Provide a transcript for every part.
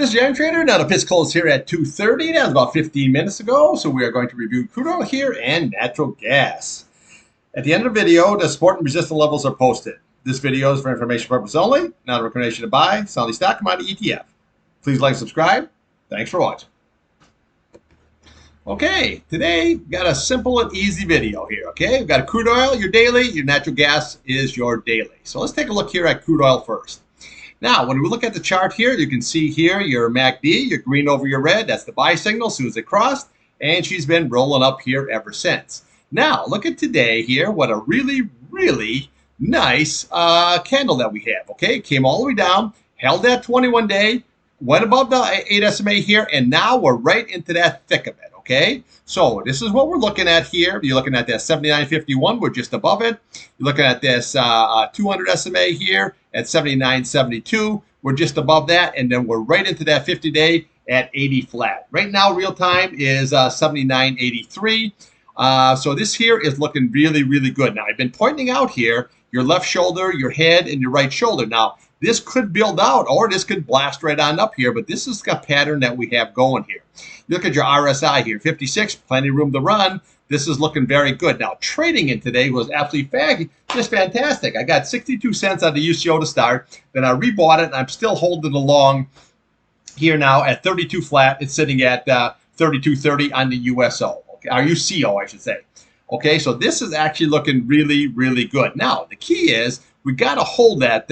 This is Irontrader. Now the pitch closed here at 2:30. That was about 15 minutes ago. So we are going to review crude oil here and natural gas. At the end of the video, the support and resistance levels are posted. This video is for information purposes only, not a recommendation to buy, sell any stock, commodity, ETF. Please like and subscribe. Thanks for watching. Okay, today we got a simple and easy video here. Okay, we've got crude oil, your daily, your natural gas is your daily. So let's take a look here at crude oil first. Now, when we look at the chart here, you can see here your MACD, your green over your red. That's the buy signal as soon as it crossed, and she's been rolling up here ever since. Now, look at today here. What a really, really nice candle that we have. Okay, came all the way down, held that 21-day, went above the 8 SMA here, and now we're right into that thick of it. Okay, so this is what we're looking at here. You're looking at that 79.51. We're just above it. You're looking at this 200 SMA here at 79.72. We're just above that, and then we're right into that 50-day at 80 flat. Right now, real time is 79.83. So this here is looking really, really good. Now, I've been pointing out here your left shoulder, your head, and your right shoulder. Now, this could build out, or this could blast right on up here, but this is a pattern that we have going here. Look at your RSI here, 56, plenty of room to run. This is looking very good. Now, trading in today was absolutely just fantastic. I got 62 cents on the UCO to start. Then I rebought it, and I'm still holding along here now at 32 flat. It's sitting at 32.30 on the USO, okay, or UCO, I should say. Okay, so this is actually looking really, really good. Now, the key is we got to hold that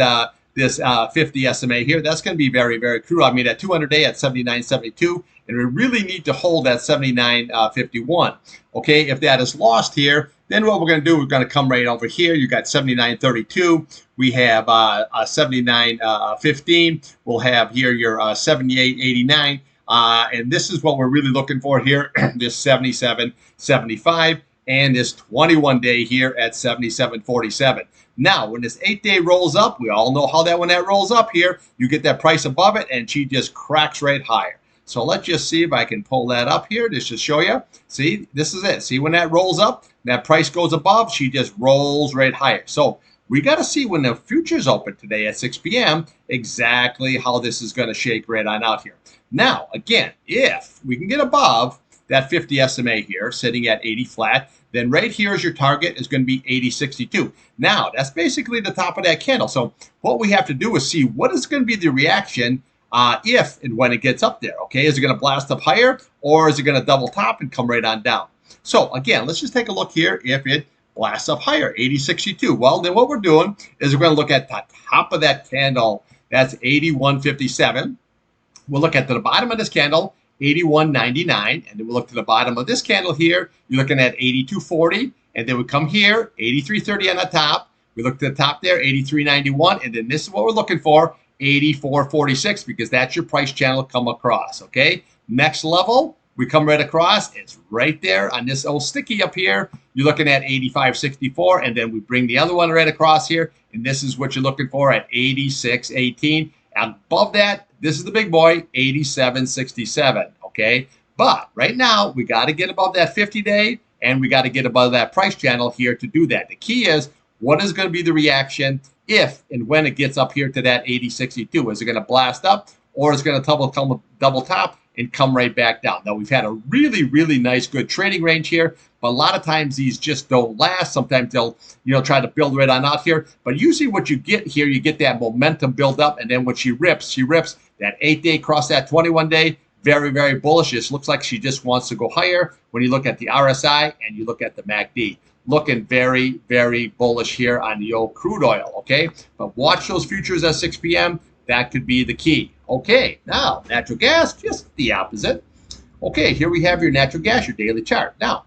this 50 SMA here. That's going to be very, very crucial. I mean, at 200-day at 79.72, and we really need to hold that 79.51. Okay, if that is lost here, then what we're going to do, we're going to come right over here. You got 79.32. We have 79.15. We'll have here your 78.89. And this is what we're really looking for here, this 77.75. And this 21-day here at 77.47. Now, when this 8-day rolls up, we all know how that when that rolls up here, you get that price above it, and she just cracks right higher. So let's just see if I can pull that up here just to show you. See, this is it. See, when that rolls up, that price goes above, she just rolls right higher. So we got to see when the futures open today at 6 p.m. exactly how this is going to shake right on out here. Now, again, if we can get above that 50 SMA here, sitting at 80 flat, then right here is your target is going to be 80.62. Now, that's basically the top of that candle. So what we have to do is see what is going to be the reaction if and when it gets up there. Okay, is it going to blast up higher, or is it going to double top and come right on down? So again, let's just take a look here. If it blasts up higher, 80.62. Well, then what we're doing is we're going to look at the top of that candle. That's 81.57. We'll look at the bottom of this candle, 81.99, and then we'll look to the bottom of this candle here. You're looking at 82.40, and then we come here, 83.30 on the top. We look to the top there, 83.91, and then this is what we're looking for, 84.46, because that's your price channel come across. Okay, next level, we come right across. It's right there on this old sticky up here. You're looking at 85.64, and then we bring the other one right across here, and this is what you're looking for at 86.18. And above that, this is the big boy, 87.67, okay? But right now, we got to get above that 50-day, and we got to get above that price channel here to do that. The key is, what is going to be the reaction if and when it gets up here to that 80.62? Is it going to blast up, or is it going to double top and come right back down? Now, we've had a really, really nice, good trading range here, but a lot of times these just don't last. Sometimes they'll, try to build right on out here. But usually what you get here, you get that momentum build up, and then when she rips that 8-day cross that 21-day, very, very bullish. It looks like she just wants to go higher when you look at the RSI and you look at the MACD. Looking very, very bullish here on the old crude oil, okay? But watch those futures at 6 p.m. That could be the key. Okay, now, natural gas, just the opposite. Okay, here we have your natural gas, your daily chart. Now,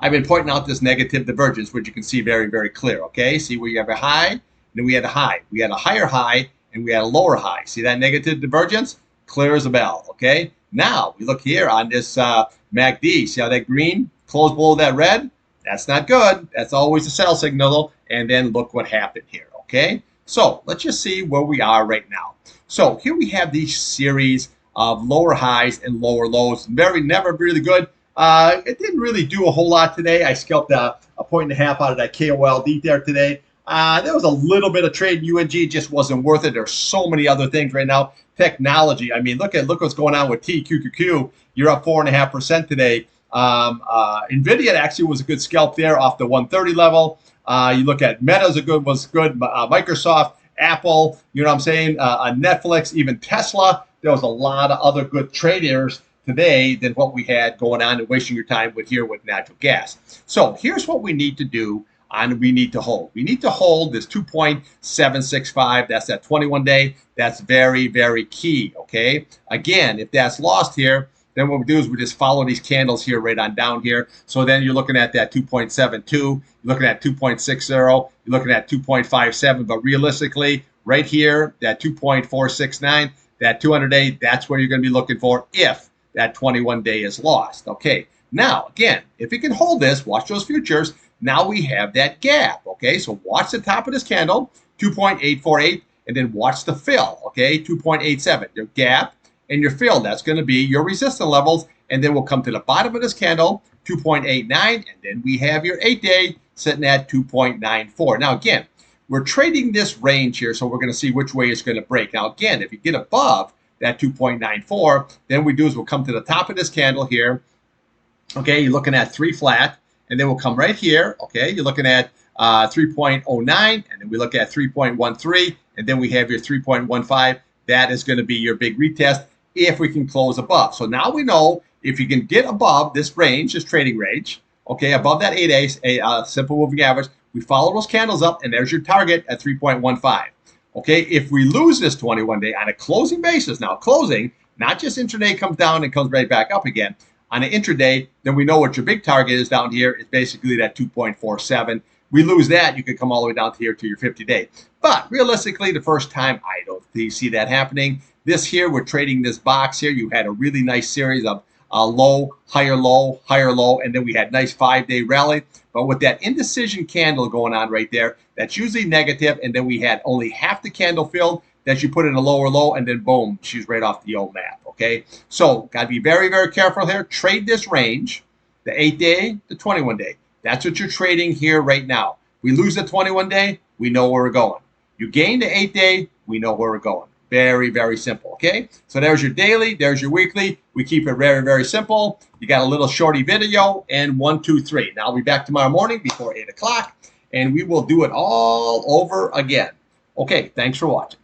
I've been pointing out this negative divergence, which you can see very, very clear, okay? See where you have a high, and then we had a high. We had a higher high, and we had a lower high. See that negative divergence? Clear as a bell, okay? Now, we look here on this MACD. See how that green closed below that red? That's not good. That's always a sell signal. And then look what happened here, okay? So let's just see where we are right now. So here we have these series of lower highs and lower lows. Never really good. It didn't really do a whole lot today. I scalped a 1.5 out of that KOLD there today. There was a little bit of trade in UNG, just wasn't worth it. There's so many other things right now. Technology. I mean, look what's going on with TQQQ. You're up 4.5% today. Nvidia actually was a good scalp there off the 130 level. You look at Meta's was good. Microsoft, Apple. You know what I'm saying? Netflix, even Tesla. There was a lot of other good traders today than what we had going on and wasting your time with natural gas. So here's what we need to do. And we need to hold. We need to hold this 2.765. That's that 21 day. That's very, very key. Okay. Again, if that's lost here, then what we do is we just follow these candles here right on down here. So then you're looking at that 2.72. You're looking at 2.60. You're looking at 2.57. But realistically, right here, that 2.469, that 200 day, that's where you're going to be looking for if that 21 day is lost. Okay. Now, again, if you can hold this, watch those futures. Now we have that gap, okay? So watch the top of this candle, 2.848, and then watch the fill, okay? 2.87, your gap and your fill. That's going to be your resistance levels, and then we'll come to the bottom of this candle, 2.89, and then we have your 8-day sitting at 2.94. Now, again, we're trading this range here, so we're going to see which way it's going to break. Now, again, if you get above that 2.94, then we do is we'll come to the top of this candle here, okay? You're looking at 3 flat. And then we'll come right here, okay? You're looking at 3.09, and then we look at 3.13, and then we have your 3.15. That is going to be your big retest if we can close above. So now we know if you can get above this range, this trading range, okay, above that 8 a simple moving average, we follow those candles up, and there's your target at 3.15. Okay, if we lose this 21 day on a closing basis, now closing, not just intraday comes down and comes right back up again, on an intraday, then we know what your big target is down here. It's basically that 2.47. We lose that, you could come all the way down to here to your 50-day. But realistically, the first time, I don't see that happening. This here, we're trading this box here. You had a really nice series of low, higher low, higher low, and then we had nice 5-day rally. But with that indecision candle going on right there, that's usually negative, and then we had only half the candle filled. That you put in a lower low, and then boom, she's right off the old map, okay? So got to be very, very careful here. Trade this range, the 8-day, the 21-day. That's what you're trading here right now. We lose the 21-day, we know where we're going. You gain the 8-day, we know where we're going. Very, very simple, okay? So there's your daily, there's your weekly. We keep it very, very simple. You got a little shorty video, and 1, 2, 3. Now I'll be back tomorrow morning before 8 o'clock, and we will do it all over again. Okay, thanks for watching.